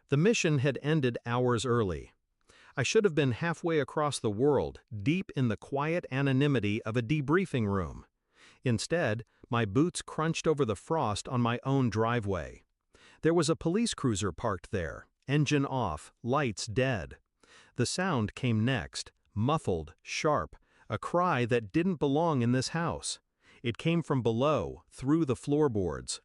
The mission had ended hours early. I should have been halfway across the world, deep in the quiet anonymity of a debriefing room. Instead, my boots crunched over the frost on my own driveway. There was a police cruiser parked there, engine off, lights dead. The sound came next, muffled, sharp, a cry that didn't belong in this house. It came from below, through the floorboards.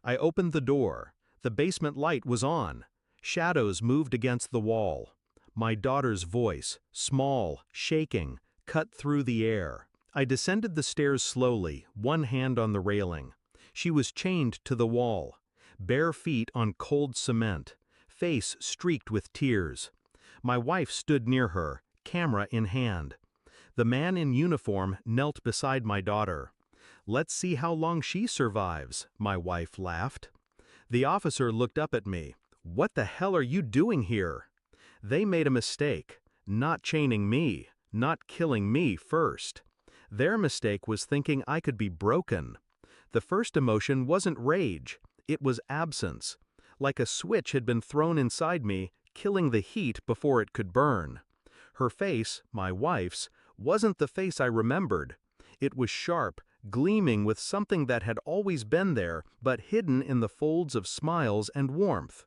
I opened the door. The basement light was on. Shadows moved against the wall. My daughter's voice, small, shaking, cut through the air. I descended the stairs slowly, one hand on the railing. She was chained to the wall. Bare feet on cold cement. Face streaked with tears. My wife stood near her, camera in hand. The man in uniform knelt beside my daughter. "Let's see how long she survives," my wife laughed. The officer looked up at me. "What the hell are you doing here?" They made a mistake, not chaining me, not killing me first. Their mistake was thinking I could be broken. The first emotion wasn't rage, it was absence. Like a switch had been thrown inside me, killing the heat before it could burn. Her face, my wife's, wasn't the face I remembered. It was sharp, gleaming with something that had always been there, but hidden in the folds of smiles and warmth.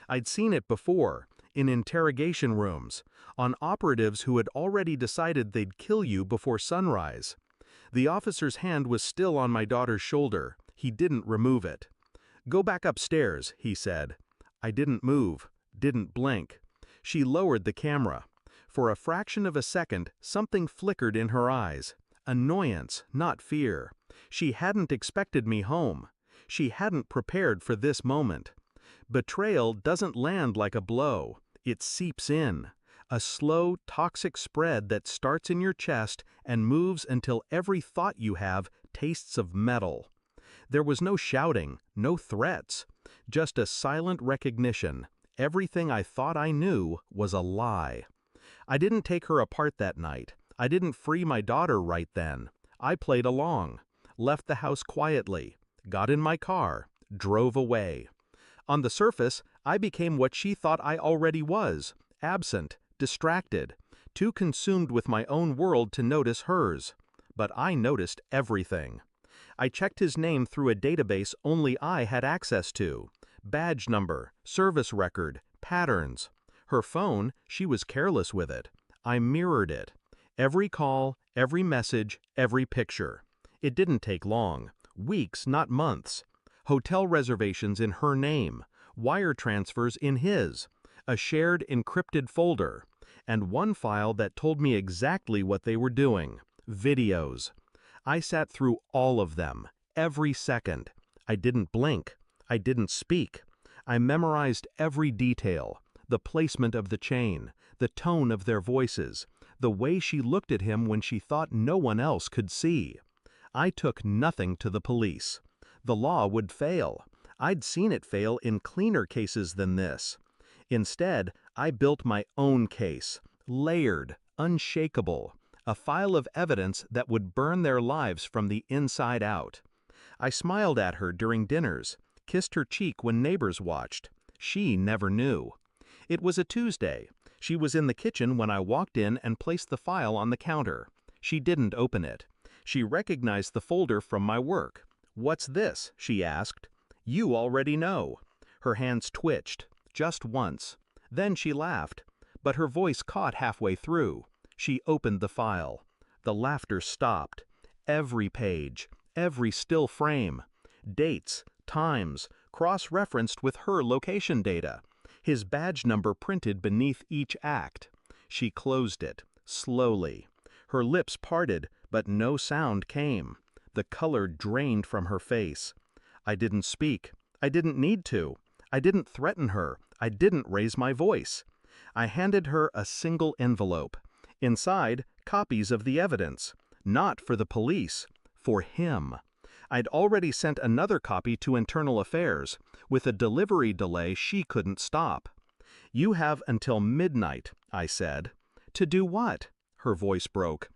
I'd seen it before, in interrogation rooms, on operatives who had already decided they'd kill you before sunrise. The officer's hand was still on my daughter's shoulder. He didn't remove it. "Go back upstairs," he said. I didn't move, didn't blink. She lowered the camera. For a fraction of a second, something flickered in her eyes. Annoyance, not fear. She hadn't expected me home. She hadn't prepared for this moment. Betrayal doesn't land like a blow. It seeps in. A slow, toxic spread that starts in your chest and moves until every thought you have tastes of metal. There was no shouting, no threats. Just a silent recognition. Everything I thought I knew was a lie. I didn't take her apart that night. I didn't free my daughter right then. I played along. Left the house quietly. Got in my car. Drove away. On the surface, I became what she thought I already was, absent, distracted, too consumed with my own world to notice hers. But I noticed everything. I checked his name through a database only I had access to. Badge number, service record, patterns. Her phone, she was careless with it. I mirrored it. Every call, every message, every picture. It didn't take long. Weeks, not months. Hotel reservations in her name, wire transfers in his, a shared encrypted folder, and one file that told me exactly what they were doing, videos. I sat through all of them, every second. I didn't blink. I didn't speak. I memorized every detail, the placement of the chain, the tone of their voices, the way she looked at him when she thought no one else could see. I took nothing to the police. The law would fail. I'd seen it fail in cleaner cases than this. Instead, I built my own case, layered, unshakable, a file of evidence that would burn their lives from the inside out. I smiled at her during dinners, kissed her cheek when neighbors watched. She never knew. It was a Tuesday. She was in the kitchen when I walked in and placed the file on the counter. She didn't open it. She recognized the folder from my work. "What's this?" she asked. "You already know." Her hands twitched, just once. Then she laughed, but her voice caught halfway through. She opened the file. The laughter stopped. Every page, every still frame. Dates, times, cross-referenced with her location data. His badge number printed beneath each act. She closed it, slowly. Her lips parted, but no sound came. The color drained from her face. I didn't speak. I didn't need to. I didn't threaten her. I didn't raise my voice. I handed her a single envelope. Inside, copies of the evidence. Not for the police, for him. I'd already sent another copy to Internal Affairs, with a delivery delay she couldn't stop. "You have until midnight," I said. "To do what?" Her voice broke.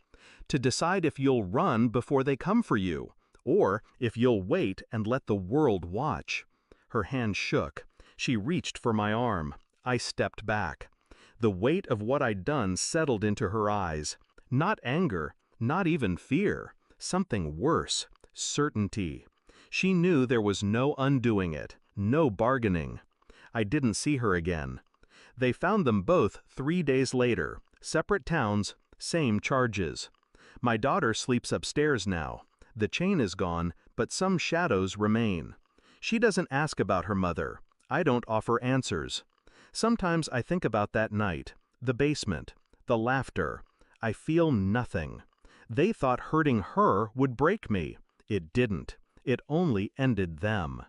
"To decide if you'll run before they come for you, or if you'll wait and let the world watch." Her hand shook. She reached for my arm. I stepped back. The weight of what I'd done settled into her eyes. Not anger, not even fear. Something worse. Certainty. She knew there was no undoing it, no bargaining. I didn't see her again. They found them both 3 days later. Separate towns, same charges. My daughter sleeps upstairs now. The chain is gone, but some shadows remain. She doesn't ask about her mother. I don't offer answers. Sometimes I think about that night, the basement, the laughter. I feel nothing. They thought hurting her would break me. It didn't. It only ended them.